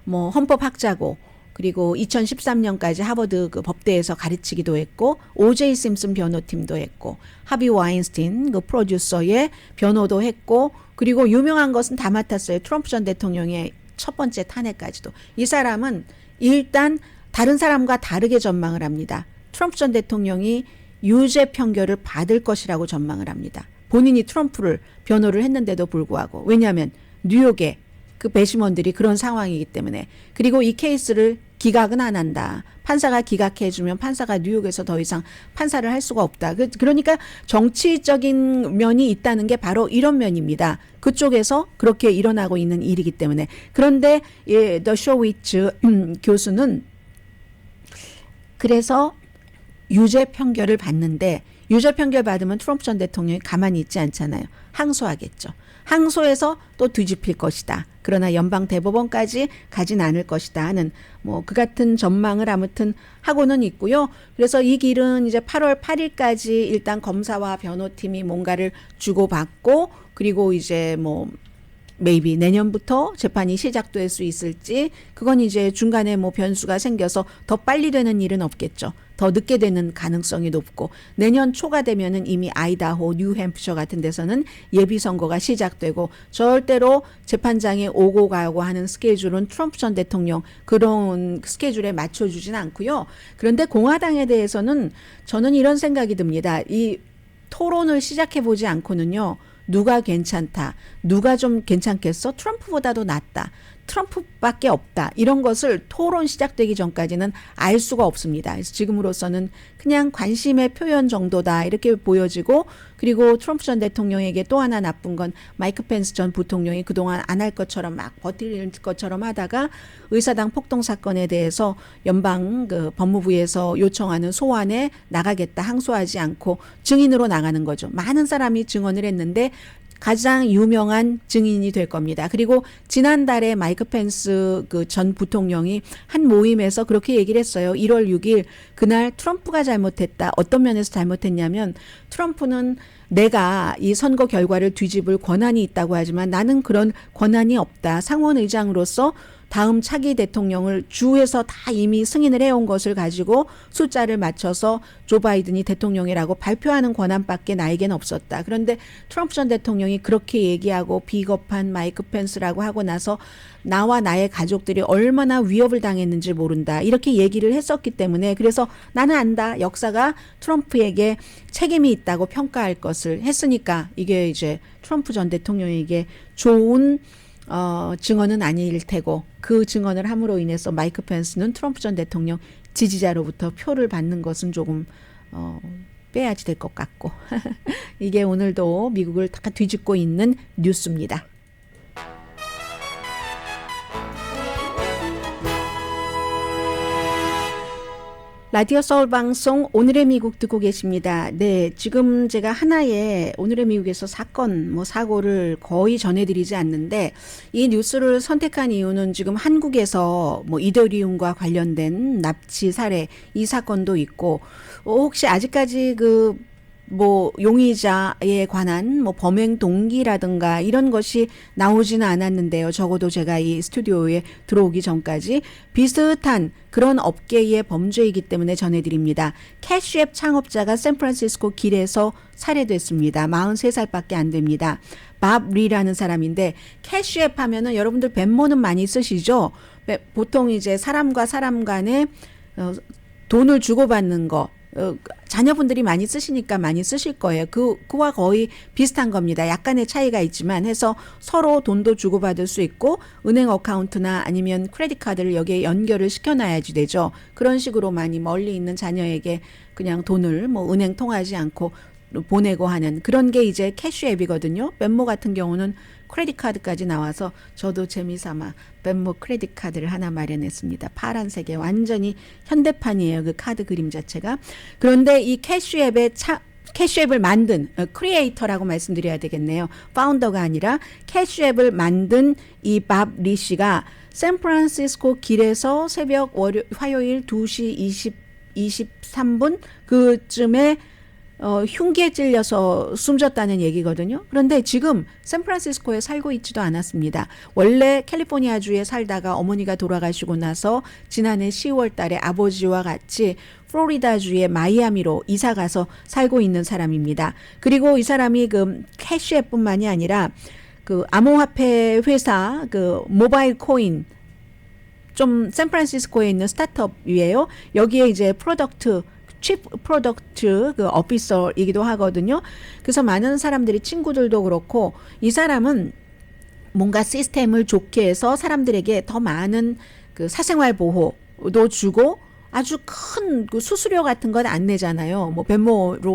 뭐 헌법학자고, 그리고 2013년까지 하버드 그 법대에서 가르치기도 했고, 오제이 심슨 변호팀도 했고, 하비 와인스틴 그 프로듀서의 변호도 했고, 그리고 유명한 것은 다 맡았어요. 트럼프 전 대통령의 첫 번째 탄핵까지도. 이 사람은 일단 다른 사람과 다르게 전망을 합니다. 트럼프 전 대통령이 유죄 판결을 받을 것이라고 전망을 합니다. 본인이 트럼프를 변호를 했는데도 불구하고. 왜냐하면 뉴욕에 그 배심원들이 그런 상황이기 때문에. 그리고 이 케이스를 기각은 안 한다. 판사가 기각해주면 판사가 뉴욕에서 더 이상 판사를 할 수가 없다. 그러니까 정치적인 면이 있다는 게 바로 이런 면입니다. 그쪽에서 그렇게 일어나고 있는 일이기 때문에. 그런데 더쇼위츠 교수는 그래서 유죄 판결을 받는데, 유죄 판결 받으면 트럼프 전 대통령이 가만히 있지 않잖아요. 항소하겠죠. 항소해서 또 뒤집힐 것이다. 그러나 연방 대법원까지 가진 않을 것이다 하는 뭐 그 같은 전망을 아무튼 하고는 있고요. 그래서 이 길은 이제 8월 8일까지 일단 검사와 변호팀이 뭔가를 주고받고, 그리고 이제 뭐 maybe 내년부터 재판이 시작될 수 있을지, 그건 이제 중간에 뭐 변수가 생겨서 더 빨리 되는 일은 없겠죠. 더 늦게 되는 가능성이 높고, 내년 초가 되면은 이미 아이다호, 뉴햄프셔 같은 데서는 예비 선거가 시작되고, 절대로 재판장에 오고 가고 하는 스케줄은 트럼프 전 대통령 그런 스케줄에 맞춰주진 않고요. 그런데 공화당에 대해서는 저는 이런 생각이 듭니다. 이 토론을 시작해 보지 않고는요. 누가 괜찮다, 누가 좀 괜찮겠어, 트럼프보다도 낫다, 트럼프밖에 없다, 이런 것을 토론 시작되기 전까지는 알 수가 없습니다. 그래서 지금으로서는 그냥 관심의 표현 정도다 이렇게 보여지고, 그리고 트럼프 전 대통령에게 또 하나 나쁜 건 마이크 펜스 전 부통령이 그동안 안 할 것처럼 막 버틸 것처럼 하다가 의사당 폭동 사건에 대해서 연방 그 법무부에서 요청하는 소환에 나가겠다, 항소하지 않고 증인으로 나가는 거죠. 많은 사람이 증언을 했는데 가장 유명한 증인이 될 겁니다. 그리고 지난달에 마이크 펜스 그 전 부통령이 한 모임에서 그렇게 얘기를 했어요. 1월 6일 그날 트럼프가 잘못했다. 어떤 면에서 잘못했냐면, 트럼프는 내가 이 선거 결과를 뒤집을 권한이 있다고 하지만 나는 그런 권한이 없다. 상원의장으로서 다음 차기 대통령을 주에서 다 이미 승인을 해온 것을 가지고 숫자를 맞춰서 조 바이든이 대통령이라고 발표하는 권한밖에 나에게는 없었다. 그런데 트럼프 전 대통령이 그렇게 얘기하고 비겁한 마이크 펜스라고 하고 나서 나와 나의 가족들이 얼마나 위협을 당했는지 모른다, 이렇게 얘기를 했었기 때문에, 그래서 나는 안다, 역사가 트럼프에게 책임이 있다고 평가할 것을 했으니까 이게 이제 트럼프 전 대통령에게 좋은 증언은 아닐 테고, 그 증언을 함으로 인해서 마이크 펜스는 트럼프 전 대통령 지지자로부터 표를 받는 것은 조금 빼야지 될 것 같고 이게 오늘도 미국을 다 뒤집고 있는 뉴스입니다. 라디오 서울 방송 오늘의 미국 듣고 계십니다. 네, 지금 제가 하나의 오늘의 미국에서 사건, 사고를 거의 전해드리지 않는데 이 뉴스를 선택한 이유는 지금 한국에서 이더리움과 관련된 납치 살해 이 사건도 있고 혹시 아직까지 용의자에 관한 범행 동기라든가 이런 것이 나오지는 않았는데요. 적어도 제가 이 스튜디오에 들어오기 전까지 비슷한 그런 업계의 범죄이기 때문에 전해드립니다. 캐시앱 창업자가 샌프란시스코 길에서 살해됐습니다. 43살밖에 안 됩니다. 밥 리라는 사람인데 캐시앱 하면은 여러분들 벤모는 많이 쓰시죠? 보통 이제 사람과 사람 간에 돈을 주고받는 거 자녀분들이 많이 쓰시니까 많이 쓰실 거예요. 그와 거의 비슷한 겁니다. 약간의 차이가 있지만 해서 서로 돈도 주고받을 수 있고 은행 어카운트나 아니면 크레딧 카드를 여기에 연결을 시켜놔야지 되죠. 그런 식으로 많이 멀리 있는 자녀에게 그냥 돈을 은행 통하지 않고 보내고 하는 그런 게 이제 캐시앱이거든요. 벤모 같은 경우는 크레딧 카드까지 나와서 저도 재미삼아 벤모 크레딧 카드를 하나 마련했습니다. 파란색의 완전히 현대판이에요. 그 카드 그림 자체가. 그런데 이 캐시앱을 만든 크리에이터라고 말씀드려야 되겠네요. 파운더가 아니라 캐시앱을 만든 이 밥 리 씨가 샌프란시스코 길에서 새벽 화요일 2시 23분 그쯤에 흉기에 찔려서 숨졌다는 얘기거든요. 그런데 지금 샌프란시스코에 살고 있지도 않았습니다. 원래 캘리포니아주에 살다가 어머니가 돌아가시고 나서 지난해 10월 달에 아버지와 같이 플로리다주의 마이애미로 이사 가서 살고 있는 사람입니다. 그리고 이 사람이 캐시앱뿐만이 아니라 암호화폐 회사 모바일 코인 좀 샌프란시스코에 있는 스타트업이에요. 여기에 이제 치프 프로덕트 오피서이기도 하거든요. 그래서 많은 사람들이 친구들도 그렇고 이 사람은 뭔가 시스템을 좋게 해서 사람들에게 더 많은 사생활 보호도 주고 아주 큰 수수료 같은 건 안 내잖아요. 벤모로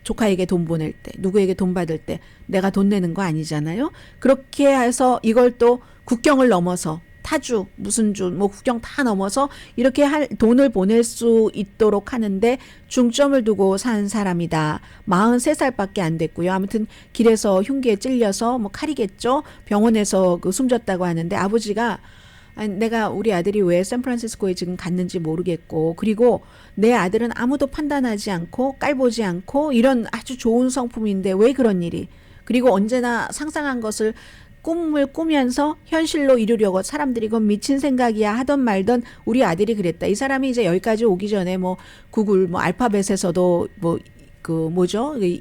조카에게 돈 보낼 때, 누구에게 돈 받을 때 내가 돈 내는 거 아니잖아요. 그렇게 해서 이걸 또 국경을 넘어서 타주, 무슨 주, 국경 다 넘어서 이렇게 돈을 보낼 수 있도록 하는데 중점을 두고 산 사람이다. 43살밖에 안 됐고요. 아무튼 길에서 흉기에 찔려서 칼이겠죠. 병원에서 숨졌다고 하는데 아버지가 내가 우리 아들이 왜 샌프란시스코에 지금 갔는지 모르겠고 그리고 내 아들은 아무도 판단하지 않고 깔보지 않고 이런 아주 좋은 성품인데 왜 그런 일이 그리고 언제나 상상한 것을 꿈을 꾸면서 현실로 이루려고 사람들이 그건 미친 생각이야 하던 말던 우리 아들이 그랬다. 이 사람이 이제 여기까지 오기 전에 구글 알파벳에서도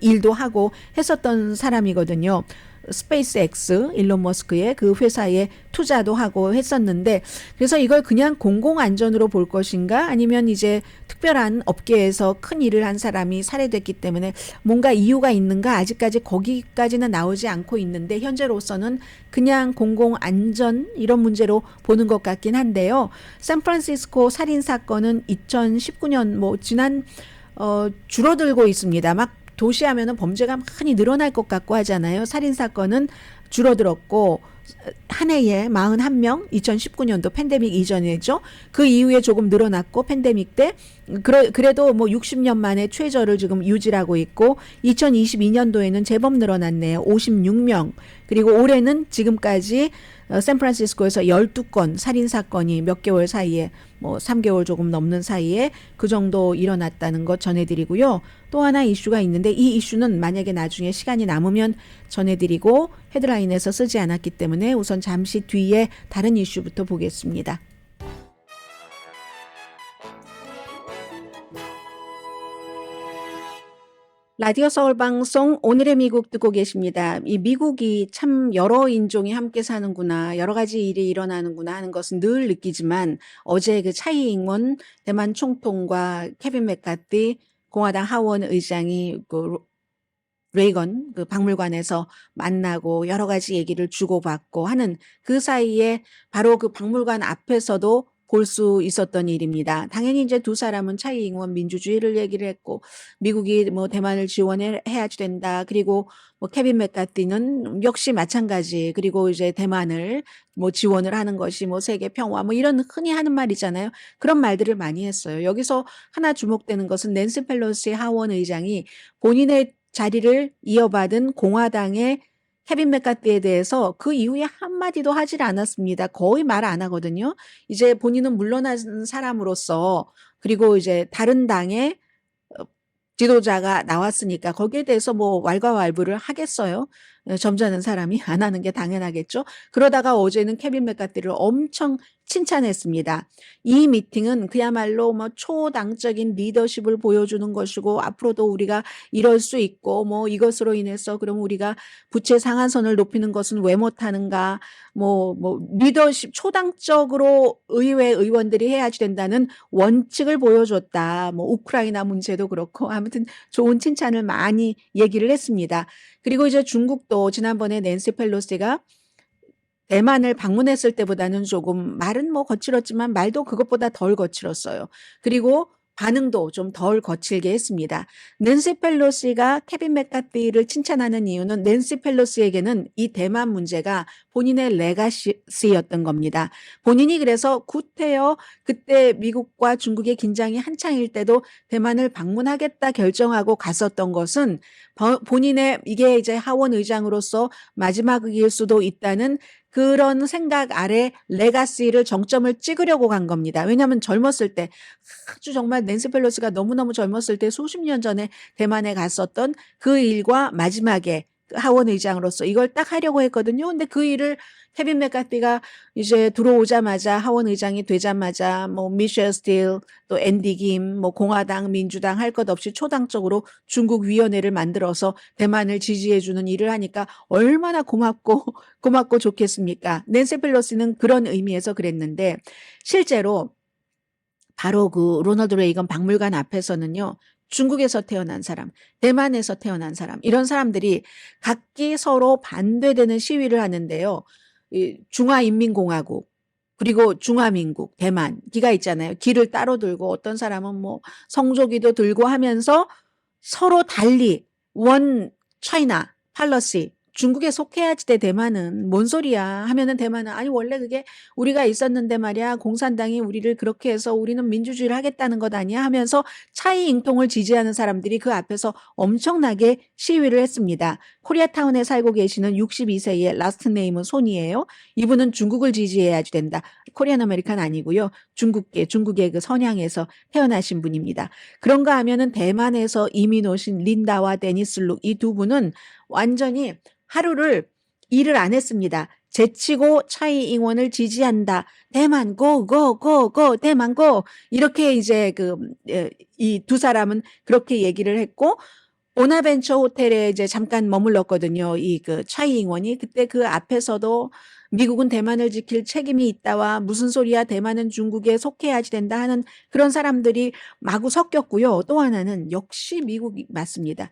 일도 하고 했었던 사람이거든요. 스페이스X 일론 머스크의 그 회사에 투자도 하고 했었는데 그래서 이걸 그냥 공공안전으로 볼 것인가 아니면 이제 특별한 업계에서 큰 일을 한 사람이 살해됐기 때문에 뭔가 이유가 있는가 아직까지 거기까지는 나오지 않고 있는데 현재로서는 그냥 공공안전 이런 문제로 보는 것 같긴 한데요. 샌프란시스코 살인사건은 2019년 지난 줄어들고 있습니다. 막 도시하면은 범죄가 많이 늘어날 것 같고 하잖아요. 살인사건은 줄어들었고 한 해에 41명 2019년도 팬데믹 이전이죠. 그 이후에 조금 늘어났고 팬데믹 때 그래도 60년 만에 최저를 지금 유지하고 있고 2022년도에는 제법 늘어났네요. 56명. 그리고 올해는 지금까지 샌프란시스코에서 12건 살인사건이 몇 개월 사이에 3개월 조금 넘는 사이에 그 정도 일어났다는 것 전해드리고요. 또 하나 이슈가 있는데 이 이슈는 만약에 나중에 시간이 남으면 전해드리고 헤드라인에서 쓰지 않았기 때문에 우선 잠시 뒤에 다른 이슈부터 보겠습니다. 라디오 서울 방송 오늘의 미국 듣고 계십니다. 이 미국이 참 여러 인종이 함께 사는구나, 여러 가지 일이 일어나는구나 하는 것은 늘 느끼지만 어제 차이 잉원 대만 총통과 케빈 맥카티 공화당 하원 의장이 레이건 박물관에서 만나고 여러 가지 얘기를 주고받고 하는 그 사이에 바로 그 박물관 앞에서도 볼 수 있었던 일입니다. 당연히 이제 두 사람은 차이 잉원 민주주의를 얘기를 했고 미국이 뭐 대만을 지원해야 된다. 그리고 뭐 케빈 맥카티는 역시 마찬가지. 그리고 이제 대만을 뭐 지원을 하는 것이 뭐 세계 평화 뭐 이런 흔히 하는 말이잖아요. 그런 말들을 많이 했어요. 여기서 하나 주목되는 것은 낸시 펠로시 하원 의장이 본인의 자리를 이어받은 공화당의 케빈 맥카티에 대해서 그 이후에 한마디도 하질 않았습니다. 거의 말 안 하거든요. 이제 본인은 물러난 사람으로서 그리고 이제 다른 당의 어, 지도자가 나왔으니까 거기에 대해서 뭐 왈가왈부를 하겠어요. 점잖은 사람이 안 하는 게 당연하겠죠. 그러다가 어제는 케빈 맥카티를 엄청 칭찬했습니다. 이 미팅은 그야말로 뭐 초당적인 리더십을 보여주는 것이고 앞으로도 우리가 이럴 수 있고 뭐 이것으로 인해서 그럼 우리가 부채 상한선을 높이는 것은 왜 못하는가 뭐 리더십 초당적으로 의회 의원들이 해야지 된다는 원칙을 보여줬다. 뭐 우크라이나 문제도 그렇고 아무튼 좋은 칭찬을 많이 얘기를 했습니다. 그리고 이제 중국도 지난번에 낸시 펠로시가 대만을 방문했을 때보다는 조금 말은 뭐 거칠었지만 말도 그것보다 덜 거칠었어요. 그리고 반응도 좀 덜 거칠게 했습니다. 낸시 펠로시가 케빈 맥카티를 칭찬하는 이유는 낸시 펠로시에게는 이 대만 문제가 본인의 레가시였던 겁니다. 본인이 그래서 구태여 그때 미국과 중국의 긴장이 한창일 때도 대만을 방문하겠다 결정하고 갔었던 것은 본인의 이게 이제 하원 의장으로서 마지막일 수도 있다는 그런 생각 아래 레가시를 정점을 찍으려고 간 겁니다. 왜냐하면 젊었을 때 아주 정말 낸시 펠로시가 너무너무 젊었을 때 수십 년 전에 대만에 갔었던 그 일과 마지막에 하원 의장으로서 이걸 딱 하려고 했거든요. 근데 그 일을 케빈 맥카티가 이제 들어오자마자 하원 의장이 되자마자 뭐 미셸 스틸 또 앤디 김 뭐 공화당 민주당 할 것 없이 초당적으로 중국 위원회를 만들어서 대만을 지지해 주는 일을 하니까 얼마나 고맙고 좋겠습니까? 낸시 펠로시는 그런 의미에서 그랬는데 실제로 바로 그 로널드 레이건 박물관 앞에서는요. 중국에서 태어난 사람, 대만에서 태어난 사람 이런 사람들이 각기 서로 반대되는 시위를 하는데요. 이 중화인민공화국 그리고 중화민국, 대만 기가 있잖아요. 기를 따로 들고 어떤 사람은 뭐 성조기도 들고 하면서 서로 달리 원 차이나 팔러시 중국에 속해야지 돼 대만은 뭔 소리야 하면은 대만은 아니 원래 그게 우리가 있었는데 말이야 공산당이 우리를 그렇게 해서 우리는 민주주의를 하겠다는 것 아니야 하면서 차이 잉통을 지지하는 사람들이 그 앞에서 엄청나게 시위를 했습니다. 코리아타운에 살고 계시는 62세의 라스트 네임은 손이에요. 이분은 중국을 지지해야지 된다. 코리안 아메리칸 아니고요. 중국의 그 선양에서 태어나신 분입니다. 그런가 하면은 대만에서 이민 오신 린다와 데니스 룩 이 두 분은 완전히 하루를 일을 안 했습니다. 제치고 차이 잉원을 지지한다. 대만 고 대만 고 이렇게 이제 이 두 사람은 그렇게 얘기를 했고 보나벤처 호텔에 이제 잠깐 머물렀거든요. 이 그 차이 잉원이 그때 그 앞에서도 미국은 대만을 지킬 책임이 있다와 무슨 소리야 대만은 중국에 속해야지 된다 하는 그런 사람들이 마구 섞였고요. 또 하나는 역시 미국이 맞습니다.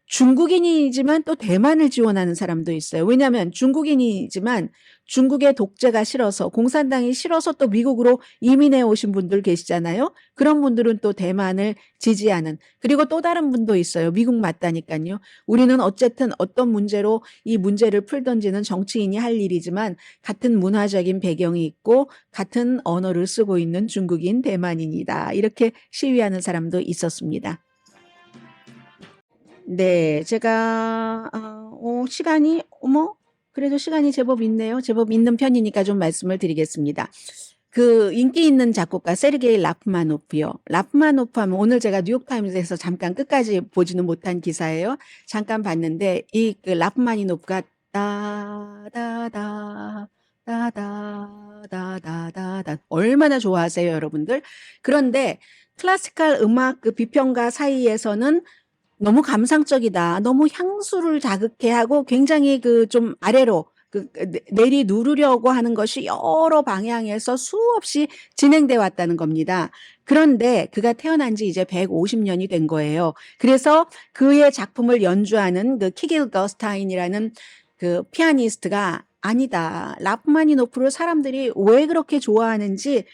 중국인이지만 또 대만을 지원하는 사람도 있어요. 왜냐하면 중국인이지만 중국의 독재가 싫어서 공산당이 싫어서 또 미국으로 이민해 오신 분들 계시잖아요. 그런 분들은 또 대만을 지지하는 그리고 또 다른 분도 있어요. 미국 맞다니까요. 우리는 어쨌든 어떤 문제로 이 문제를 풀던지는 정치인이 할 일이지만 같은 문화적인 배경이 있고 같은 언어를 쓰고 있는 중국인 대만인이다. 이렇게 시위하는 사람도 있었습니다. 네, 제가 시간이 그래도 시간이 제법 있네요. 제법 있는 편이니까 좀 말씀을 드리겠습니다. 그 인기 있는 작곡가 세르게이 라프마노프요. 라프마노프 하면 오늘 제가 뉴욕타임즈에서 잠깐 끝까지 보지는 못한 기사예요. 잠깐 봤는데 이 그 라프마니노프가 따다다 따다다다다다 얼마나 좋아하세요, 여러분들? 그런데 클래시컬 음악 그 비평가 사이에서는 너무 감상적이다. 너무 향수를 자극해 하고 굉장히 그 좀 아래로 내리 누르려고 하는 것이 여러 방향에서 수없이 진행돼 왔다는 겁니다. 그런데 그가 태어난 지 이제 150년이 된 거예요. 그래서 그의 작품을 연주하는 그 키길 거스타인이라는 그 피아니스트가 아니다. 라프마니노프를 사람들이 왜 그렇게 좋아하는지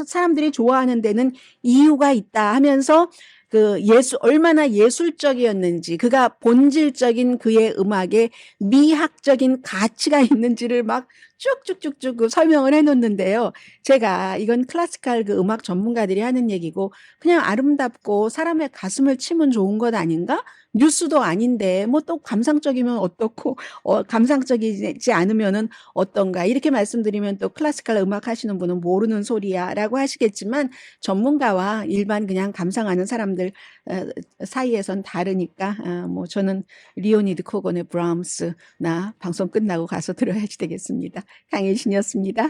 사람들이 좋아하는 데는 이유가 있다 하면서 그 얼마나 예술적이었는지, 그가 본질적인 그의 음악에 미학적인 가치가 있는지를 막 쭉쭉쭉쭉 그 설명을 해 놓는데요. 제가 이건 클래시컬 그 음악 전문가들이 하는 얘기고 그냥 아름답고 사람의 가슴을 치면 좋은 것 아닌가? 뉴스도 아닌데 뭐 또 감상적이면 어떻고 감상적이지 않으면은 어떤가? 이렇게 말씀드리면 또 클래시컬 음악 하시는 분은 모르는 소리야라고 하시겠지만 전문가와 일반 그냥 감상하는 사람들 사이에선 다르니까 뭐 저는 리오니드 코건의 브람스나 방송 끝나고 가서 들어야지 되겠습니다. 강혜신이었습니다.